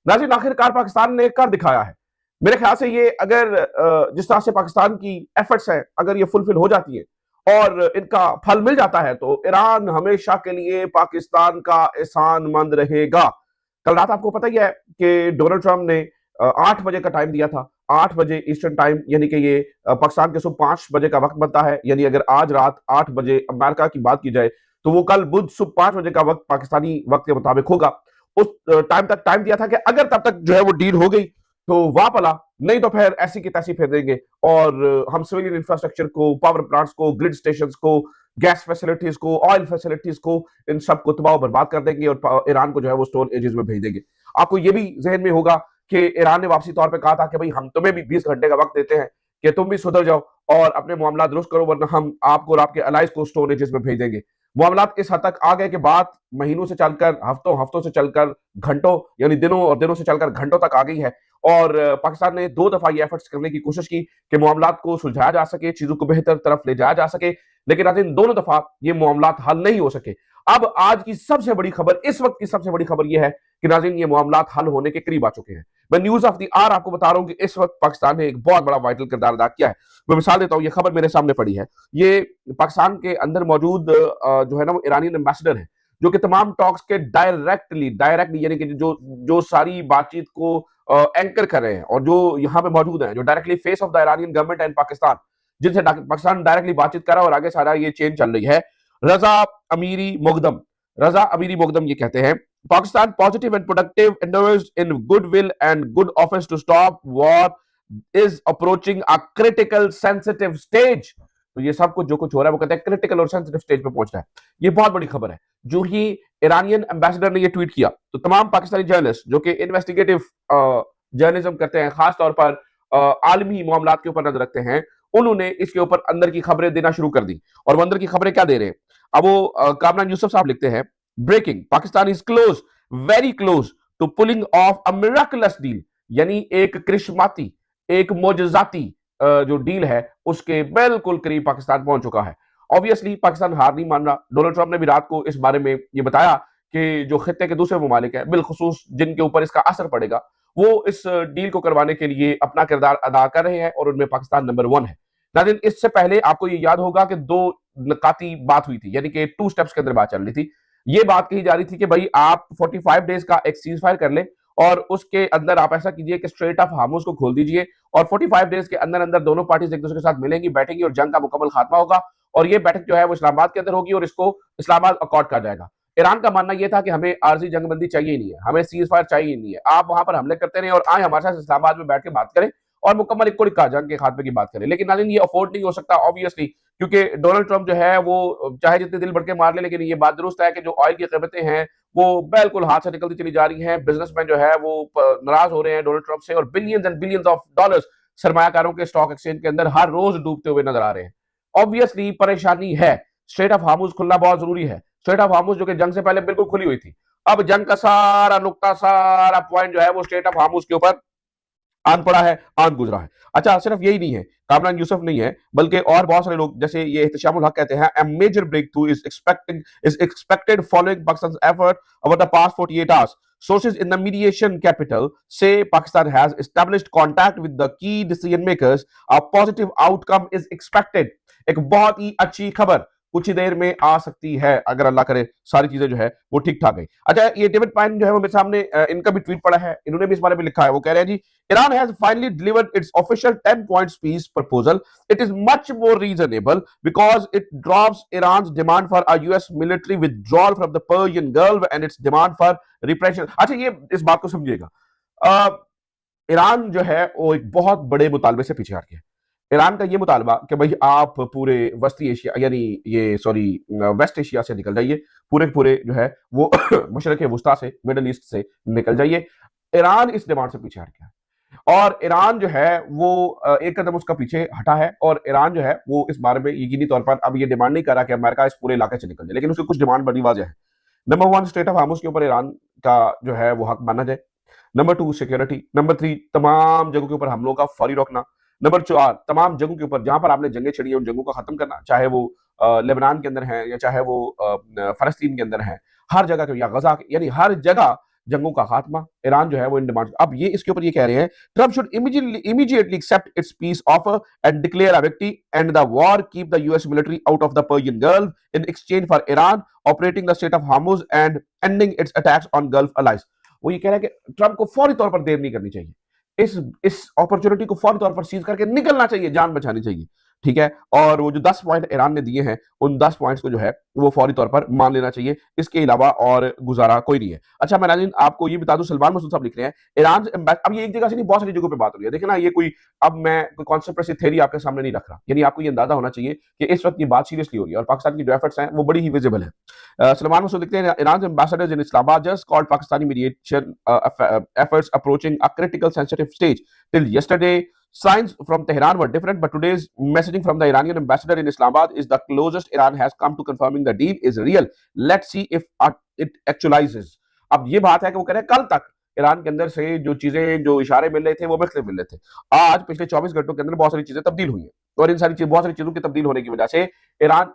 नाज़रीन, आखिरकार पाकिस्तान ने कर दिखाया है। मेरे ख्याल से ये अगर जिस तरह से पाकिस्तान की एफर्ट्स हैं, अगर ये फुलफिल हो जाती है और इनका फल मिल जाता है, तो ईरान हमेशा के लिए पाकिस्तान का एहसानमंद रहेगा। कल रात आपको पता ही है कि डोनाल्ड ट्रंप ने 8 बजे का टाइम दिया था, 8 बजे ईस्टर्न टाइम, यानी कि ये पाकिस्तान के सुबह 5 बजे का वक्त बनता है। यानी अगर आज रात 8 बजे अमेरिका की बात की जाए, तो वो कल बुध सुबह 5 बजे का वक्त पाकिस्तानी वक्त के मुताबिक होगा। उस टाइम तक टाइम दिया था कि अगर तब तक जो है वो डील हो गई तो वाह पला, नहीं तो फिर ऐसी की तैसी फिर देंगे और हम सिविलियन इंफ्रास्ट्रक्चर को, पावर प्लांट्स को, ग्रिड स्टेशन को, गैस फैसिलिटीज को, ऑयल फैसिलिटीज को, इन सब को तबाह बर्बाद कर देंगे और ईरान को जो है वो स्टोन एजेस में भेज देंगे। आपको ये भी जहन में होगा कि ईरान ने वापसी तौर पर कहा था कि भाई हम तुम्हें भी 20 घंटे का वक्त देते हैं कि तुम भी सुधर जाओ और अपने मामला दुरुस्त करो, वरना हम आपको और आपके अलाइज को स्टोन एजेस में भेज देंगे। मामलात इस हद तक आ गए कि बात महीनों से चलकर हफ्तों, हफ्तों से चलकर घंटों, यानी दिनों और दिनों से चलकर घंटों तक आ गई है। और पाकिस्तान ने 2 दफा ये एफर्ट्स करने की कोशिश की कि मामलात को सुलझाया जा सके, चीजों को बेहतर तरफ ले जाया जा सके, लेकिन आज इन दोनों दफा ये मामलात हल नहीं हो सके। अब आज की सबसे बड़ी खबर, इस वक्त की सबसे बड़ी खबर यह है कि नाज़रीन, ये मामलात हल होने के करीब आ चुके हैं। मैं न्यूज ऑफ द आवर आपको बता रहा हूं कि इस वक्त पाकिस्तान ने एक बहुत बड़ा वाइटल किरदार अदा किया है। मैं मिसाल देता हूं, ये खबर मेरे सामने पड़ी है। ये पाकिस्तान के अंदर मौजूद जो है ना वो ईरानियन एम्बेसडर है, जो कि तमाम टॉक्स के डायरेक्टली यानी कि जो जो सारी बातचीत को एंकर कर रहे हैं और जो यहाँ पे मौजूद हैं, जो directly face of the Iranian government and Pakistan, जिनसे पाकिस्तान डायरेक्टली बातचीत कर रहा है और आगे सारा ये चेन चल रही है। रजा अमीरी मुकदम रजा अमीरी मुकदम ये कहते हैं, Pakistan positive and productive endeavours in goodwill and good offers to stop war is approaching a critical sensitive stage. तो ये सब कुछ जो कुछ हो रहा है वो कहते हैं क्रिटिकल और सेंसिटिव स्टेज पे पहुंच रहा है। ये बहुत बड़ी खबर है। जो ही ईरानियन एम्बेसडर ने ये ट्वीट किया, तो तमाम पाकिस्तानी जर्नलिस्ट जो कि इन्वेस्टिगेटिव जर्नलिज्म करते हैं, खासतौर पर आलमी मामलात के ऊपर नजर रखते हैं, उन्होंने इसके ऊपर अंदर की खबरें देना शुरू कर दी। और वो अंदर की खबरें क्या दे रहे हैं, अब वो कामरान यूसुफ साहब लिखते हैं, breaking, Pakistan is close, very close to pulling off a miraculous deal, यानी एक करिश्माती, एक मोजजाती जो डील है उसके बिल्कुल करीब पाकिस्तान पहुंच चुका है। ऑब्वियसली पाकिस्तान हार नहीं मान रहा। डोनाल्ड ट्रंप ने भी रात को इस बारे में ये बताया कि जो खित्ते के दूसरे ममालिक हैं, बिलखुसूस जिनके ऊपर इसका असर पड़ेगा, वो इस डील को करवाने के लिए अपना किरदार अदा कर रहे हैं और उनमें पाकिस्तान नंबर 1 है। नाज़रीन, इससे पहले आपको ये याद होगा कि 2 नकाती बात हुई थी, यानी कि 2 स्टेप्स के अंदर बात चल रही थी। ये बात कही जा रही थी कि भाई आप 45 डेज का एक सीज फायर कर लें और उसके अंदर आप ऐसा कीजिए कि स्ट्रेट ऑफ हार्मोज को खोल दीजिए और 45 डेज के अंदर अंदर दोनों पार्टीज एक दूसरे के साथ मिलेंगी, बैठेंगी और जंग का मुकम्मल खात्मा होगा। और ये बैठक जो है वो इस्लामाबाद के अंदर होगी और इसको इस्लामाबाद अकॉर्ड कहा जाएगा। ईरान का मानना यह था कि हमें आरजी जंगबंदी चाहिए ही नहीं है, हमें सीज फायर चाहिए ही नहीं है, आप वहां पर हमले करते रहे और आए हमारे साथ इस्लामाबाद में बैठ के बात करें और मुकम्मल इक्को इक्का जंग के खात्मे की बात करें। लेकिन नाज़रीन, ये अफोर्ड नहीं हो सकता ऑब्वियसली, क्योंकि डोनाल्ड ट्रंप जो है वो चाहे जितने दिल बढ़ के मार ले, लेकिन ये बात दुरुस्त है कि जो ऑयल की कीमतें हैं वो बिल्कुल हाथ से निकलती चली जा रही हैं। बिजनेसमैन जो है वो नाराज हो रहे हैं डोनाल्ड ट्रंप से और billions and billions of dollars सरमायाकारों के स्टॉक एक्सचेंज के अंदर हर रोज डूबते हुए नजर आ रहे हैं। ऑब्वियसली परेशानी है। स्ट्रेट ऑफ हार्मुज खुलना बहुत जरूरी है। स्ट्रेट ऑफ हार्मुज जो कि जंग से पहले बिल्कुल खुली हुई थी, अब जंग का सारा नुक्ता, सारा पॉइंट जो है वो स्ट्रेट ऑफ हार्मुज के ऊपर आन पड़ा है, आन गुजरा है। अच्छा, सिर्फ यही नहीं है, कामरान यूसुफ नहीं है, बल्कि और बहुत सारे लोग, जैसे ये इhtisham हक कहते हैं, a major breakthrough is expected following Pakistan's effort over the past 48 hours. Sources in the mediation capital say Pakistan has established contact with the key decision makers. A positive outcome is expected. एक बहुत ही अच्छी खबर कुछ ही देर में आ सकती है, अगर अल्लाह करे सारी चीजें जो है वो ठीक ठाक गई। अच्छा, ये डेविड पाइन जो है वो मेरे सामने, इनका भी ट्वीट पड़ा है, इन्होंने भी इस बारे में लिखा है। वो कह रहे हैं जी, Iran has finally delivered its official 10-point peace proposal. It is much more reasonable because it drops Iran's demand for a US military withdrawal from the Persian Gulf and its demand for repression. अच्छा, ये इस बात को समझिएगा, Iran जो है वो एक बहुत बड़े मुतालबे से पीछे हट गया। ईरान का ये मुतालबा कि भाई आप पूरे वस्ती एशिया, यानी ये सॉरी वेस्ट एशिया से निकल जाइए, पूरे जो है वो मशरक वस्ता से, मिडल ईस्ट से निकल जाइए। ईरान इस डिमांड से पीछे हट गया और ईरान जो है वो एक कदम उसका पीछे हटा है और ईरान जो है वो इस बारे में यकीनी तौर पर अब ये डिमांड नहीं कर रहा कि अमेरिका इस पूरे इलाके से निकल जाए, लेकिन उसकी कुछ डिमांड बड़ी वाज़ेह है। नंबर 1, स्टेट ऑफ हार्मुज के ऊपर ईरान का जो है वो हक माना जाए। Number 2, security. नंबर 3, तमाम जगहों के ऊपर हमलों का फौरी रोकना। नंबर 4, तमाम जगहों के ऊपर जहां पर आपने जंगें छिड़ी हैं उन जंगों का खत्म करना, चाहे वो लेबनान के अंदर है या चाहे वो फलस्तीन के अंदर है, हर जगह के, या गजा, यानी हर जगह जंगों का खात्मा, ईरान जो है वो इन डिमांड, अब ये इसके ऊपर ये कह रहे हैं Trump should immediately accept its peace offer and declare a victory end the war, keep the US military out of the Persian Gulf in exchange for Iran operating the Strait of Hormuz and ending its attacks on Gulf allies. वो ये कह रहा है कि Trump को फौरी तौर पर देर नहीं करनी चाहिए, इस अपॉर्चुनिटी को फौरी तौर पर सीज करके निकलना चाहिए, जान बचानी चाहिए, ठीक है। और वो जो 10 पॉइंट ईरान ने दिए हैं उन 10 पॉइंट्स को जो है वो फौरी तौर पर मान लेना चाहिए, इसके अलावा और गुजारा कोई नहीं है। अच्छा मैं नाज़रीन आपको ये बता दूं, सलमान मसूद साहब लिख रहे हैं ईरान, अब ये एक जगह से नहीं बहुत सारी जगहों पे बात हो रही है, देखिए ना, ये कोई, अब मैं कोई कॉन्स्पिरेसी थ्योरी आपके सामने नहीं रख रहा, यानी आपको ये अंदाजा होना चाहिए कि इस वक्त ये बात सीरियसली हो रही है और पाकिस्तान की जो एफर्ट्स हैं वो बड़ी ही विजिबल है। सलमान मसूद लिखते हैं Iran ambassadors in Islamabad just called Pakistani mediation efforts approaching a critical sensitive stage till yesterday. Signs from Tehran were different, but today's messaging from the Iranian ambassador in Islamabad is the closest Iran has come to confirming the deal is real. Let's see if it actualizes. अब ये बात है कि वो कह रहे हैं कल तक ईरान के अंदर से जो चीजें, जो इशारे मिल रहे थे वो मुख्तलिफ मिल रहे थे, आज पिछले 24 घंटों के अंदर बहुत सारी चीजें तब्दील हुई हैं और इन सारी बहुत सारी चीजों के तब्दील होने की वजह से ईरान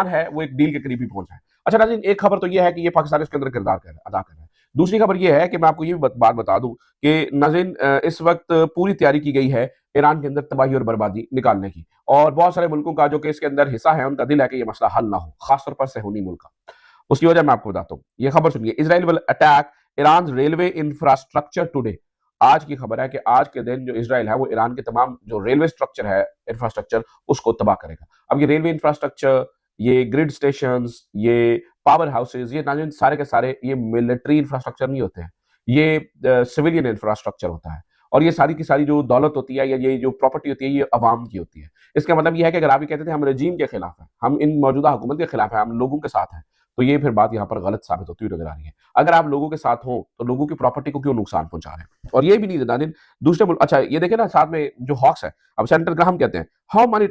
है वो एक डील के करीब ही पहुंचा है। अच्छा नाज़रीन, एक खबर तो ये है कि ये पाकिस्तान इसके अंदर किरदार अदा कर रहा है। दूसरी खबर ये है कि मैं आपको ये भी बात बता दूं कि नाज़रीन इस वक्त पूरी तैयारी की गई है ईरान के अंदर तबाही और बर्बादी निकालने की, और बहुत सारे मुल्कों का जो कि इसके अंदर हिस्सा है उनका दिल है कि ये मसला हल ना हो, खासतौर पर सहूनी मुल्क का। उसकी वजह मैं आपको बताता हूँ, ये खबर सुनिए, Israel will attack Iran railway infrastructure today. आज की खबर है कि आज के दिन जो इजराइल है वो ईरान के तमाम जो रेलवे स्ट्रक्चर है, इंफ्रास्ट्रक्चर, उसको तबाह करेगा। अब ये रेलवे इंफ्रास्ट्रक्चर, ये ग्रिड स्टेशंस, ये पावर हाउसेज, ये नाज़रीन सारे के सारे ये मिलिट्री इंफ्रास्ट्रक्चर नहीं होते हैं, ये सिविलियन इंफ्रास्ट्रक्चर होता है, और ये सारी की सारी जो दौलत होती है या ये जो प्रॉपर्टी होती है ये अवाम की होती है। इसका मतलब ये है कि अगर आप ये कहते थे हम रजीम के खिलाफ हैं, हम इन मौजूदा हुकूमत के खिलाफ हैं, हम लोगों के साथ हैं, तो ये फिर बात यहाँ पर गलत साबित होती हुई नजर आ रही है। अगर आप लोगों के साथ हो तो लोगों की प्रॉपर्टी को क्यों नुकसान पहुंचा रहे हैं? और ये भी नहीं नाज़रीन दूसरे मुल्क, अच्छा ये देखे ना साथ में जो हॉक्स है, अब सेनेटर ग्राहम कहते हैं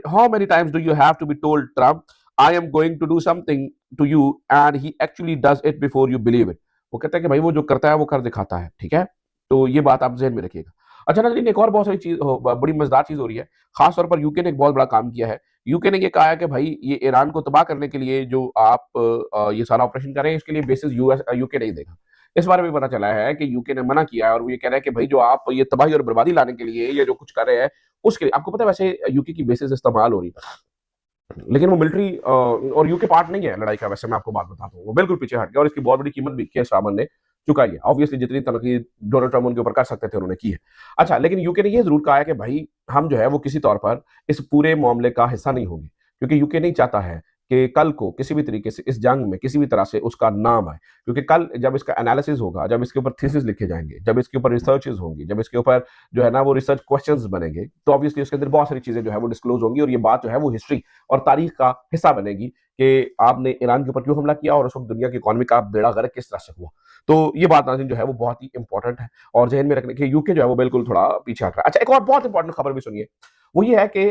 how many times do you have to be told Trump I am going to do something to you and he actually does it before you believe it. वो कहता है कि भाई वो जो करता है वो कर दिखाता है, ठीक है, तो ये बात आप जहन में रखिएगा। अच्छा नाज़रीन एक और बहुत सारी चीज बड़ी मजेदार चीज हो रही है, खासतौर पर यूके ने एक बहुत बड़ा काम किया है। यूके ने ये कहा है कि भाई ये ईरान को तबाह करने के लिए जो आप ये सारा ऑपरेशन कर रहे हैं इसके लिए बेसिस यूके नहीं देगा। इस बारे में पता चला है कि यूके ने मना किया है और वो ये कह रहा है कि भाई जो आप ये तबाही और बर्बादी लाने के लिए ये जो कुछ कर रहे हैं उसके लिए, आपको पता है वैसे यूके की बेसिस इस्तेमाल हो रही है, लेकिन वो मिलिट्री और यूके पार्ट नहीं है लड़ाई का, वैसे मैं आपको बात बताता हूँ, वो बिल्कुल पीछे हट गया और इसकी बहुत बड़ी कीमत भी केस रामन ने चुकाई है। ऑब्वियसली जितनी तरक्की डोनाल्ड ट्रम्प उनके ऊपर कर सकते थे उन्होंने की है। अच्छा लेकिन यूके ने ये जरूर कहा है कि भाई हम जो है वो किसी तौर पर इस पूरे मामले का हिस्सा नहीं होंगे, क्योंकि यूके नहीं चाहता है कि कल को किसी भी तरीके से इस जंग में किसी भी तरह से उसका नाम आए, क्योंकि कल जब इसका एनालिसिस होगा, जब इसके ऊपर थीसिस लिखे जाएंगे, जब इसके ऊपर रिसर्चेज होंगी, जब इसके ऊपर जो है ना वो रिसर्च क्वेश्चंस बनेंगे, तो ऑब्वियसली उसके अंदर बहुत सारी चीजें जो है वो डिस्क्लोज होंगी और ये बात जो है वो हिस्ट्री और तारीख का हिस्सा बनेगी कि आपने ईरान के ऊपर क्यों हमला किया और उस वक्त दुनिया की इकोनॉमी का बेड़ा गर्क किस तरह से हुआ। तो ये बात नाज़रीन जो है वो बहुत ही इंपॉर्टेंट है और जहन में रखने के, यूके जो है वो बिल्कुल थोड़ा पीछे हट रहा है। अच्छा एक और बहुत इंपॉर्टेंट खबर भी सुनिए, वो ये है कि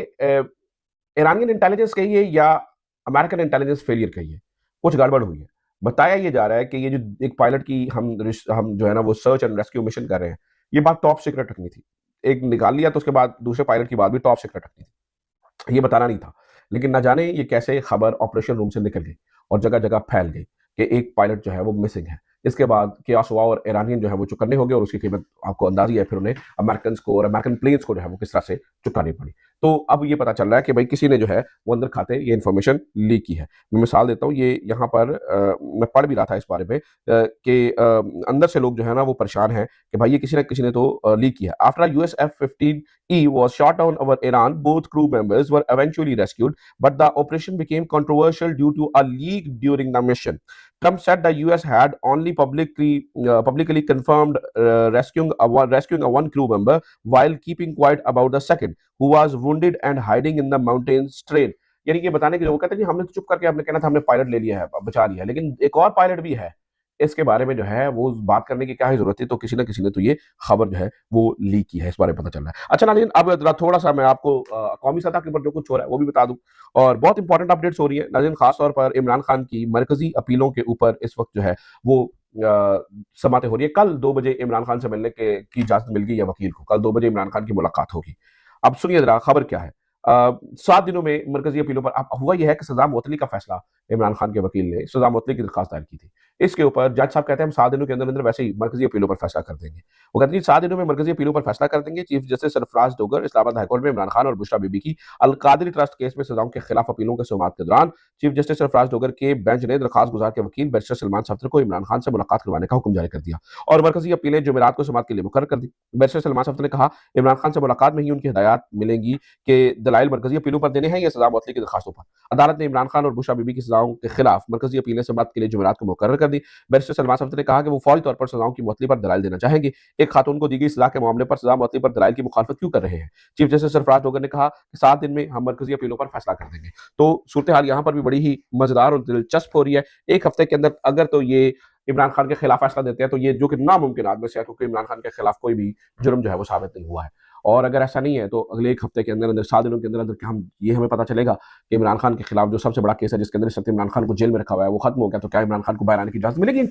ईरानियन इंटेलिजेंस कहिए या अमेरिकन इंटेलिजेंस फेलियर कहिए, कुछ गड़बड़ हुई है। बताया ये जा रहा है कि ये जो एक पायलट की हम जो है ना वो सर्च एंड रेस्क्यू मिशन कर रहे हैं, ये बात टॉप सीक्रेट रखनी थी। एक निकाल लिया तो उसके बाद दूसरे पायलट की बात भी टॉप सीक्रेट रखनी थी, ये बताना नहीं था। लेकिन ना जाने ये कैसे खबर ऑपरेशन रूम से निकल गई और जगह जगह फैल गई कि एक पायलट जो है वो मिसिंग है। इसके बाद केओस हुआ और ईरानियन जो है वो चुकन्ने हो गए और उसकी कीमत आपको अंदाजी है फिर उन्हें अमेरिकन को और अमेरिकन प्लेन्स को जो है वो किस तरह से चुकानी पड़ी। तो अब ये पता चल रहा है कि भाई किसी ने जो है वो अंदर खाते ये इन्फॉर्मेशन लीक की है। मैं मिसाल देता हूँ, ये यहाँ पर मैं पढ़ भी रहा था इस बारे में कि अंदर से लोग जो है ना वो परेशान हैं कि भाई ये किसी ने तो लीक किया है। After US F-15E was shot down over Iran, both crew members were eventually rescued, but the operation became controversial due to a leak during the mission. Trump said the U.S. had only publicly confirmed rescuing a one crew member, while keeping quiet about the second, who was wounded and hiding in the mountains train. यानी कि बताने के लिए वो कहते हैं जी हमने तो चुप करके आपने कहना था हमने पायलट ले लिया है, बचा लिया है, लेकिन एक और पायलट भी है, इसके बारे में जो है वो बात करने की क्या ही जरूरत थी। तो किसी न किसी ने तो ये खबर जो है वो लीक की है, इस बारे में पता चल रहा है। अच्छा नाज़रीन अब थोड़ा सा मैं आपको कौमी सतह के ऊपर जो कुछ हो रहा है वो भी बता दूं, और बहुत इंपॉर्टेंट अपडेट्स हो रही है नाज़रीन, खासतौर पर इमरान खान की मरकजी अपीलों के ऊपर इस वक्त जो है वो समातें हो रही है। कल 2 बजे इमरान खान से मिलने की इजाजत मिल गई है वकील को, कल 2 बजे इमरान खान की मुलाकात होगी। अब सुनिए जरा खबर क्या है। 7 दिनों में मरकजी अपीलों पर अब हुआ यह है कि सजा मुअत्तली का फैसला इमरान खान के वकील ने सजा मुअत्तली की दरखास्त दायर की थी। इसके ऊपर जज साहब कहते हैं हम 7 दिनों के अंदर अंदर वैसे ही मरकजी अपीलों पर फैसला कर देंगे। वो कहते हैं 7 दिनों में मरकजी अपीलों पर फैसला कर देंगे। Chief justice Sarfaraz Dogar Islamabad high court में इमरान खान और बुशरा बीबी की अल-कादरी ट्रस्ट केस में सजाओं के खिलाफ अपीलों के समाअत के दौरान चीफ जस्टिस सरफराज डोगर के बेंच ने दरखास्त गुजार के वकील बैरिस्टर सलमान सफदर को इमरान खान से मुलाकात करवाने का हुक्म जारी कर दिया और मरकजी अपीलें जुमेरात को समाअत के लिए मुकर्रर कर दी। बैरिस्टर सलमान सफदर ने कहा इमरान खान से मुलाकात में ही उनकी हिदायत मिलेंगी कि दलाइल मरकजी अपीलों पर देने हैं या सजा मुअत्तली की दरखास्तों पर। अदालत ने इमरान खान और बुशरा बीबी की सजाओं के खिलाफ मरकजी अपीलें समाअत के लिए जुमेरात को मुकर्रर कर दी। बैरिस्टर सलमान सफदर ने कहा कि वो फौरी तौर पर सजाओं की मुअत्तली पर दलाइल देना चाहेंगे। एक खातून को दी गई सजा के मामले पर सजा मुअत्तली पर दलाइल की मुखालफत क्यों कर रहे हैं? चीफ जस्टिस सरफराज डोगर ने कहा कि 7 दिन में हम मरकजी अपीलों पर फैसला कर देंगे। तो सूरत हाल यहाँ पर भी बड़ी ही मजेदार और दिलचस्प हो रही है। एक हफ्ते के अंदर अगर तो ये इमरान खान के खिलाफ फैसला देते हैं तो ये जो कि नामुमकिन में से है क्योंकि इमरान खान के खिलाफ कोई भी जुर्म जो है वो साबित नहीं हुआ है। और अगर ऐसा नहीं है तो अगले एक हफ्ते के अंदर अंदर 7 दिनों के अंदर अंदर हम ये हमें पता चलेगा कि इमरान खान के खिलाफ जो सबसे बड़ा केस है जिसके अंदर इमरान खान को जेल में रखा हुआ है वो खत्म हो गया, तो क्या इमरान खान को बाहर आने की इजाजत मिलेगी?